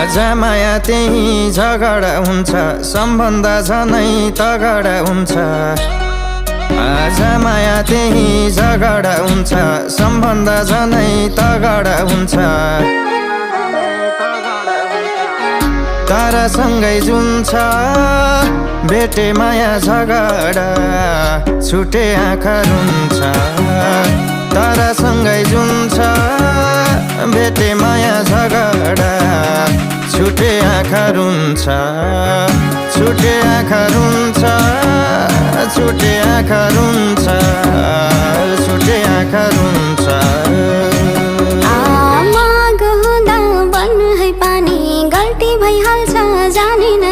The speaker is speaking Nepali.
जहाँ माया त्यही झगडा हुन्छ, सम्बन्ध झनै तगडा हुन्छ। जहाँ माया त्यही झगडा हुन्छ, सम्बन्ध झनै तगडा हुन्छ। तारासँगै जुन छ भेटे माया झगडा, छुटे आँखा रुन्छ। तारासँगै जुन छ भेटे माया झगडा, छुटे आँखा रुन्छ। छुटे आँखा रुन्छ, छुटे आँखा रुन्छ, छुटे आँखा रुन्छ। माग हुँदा बन है पानी, गल्ती भइहाल्छ जानिन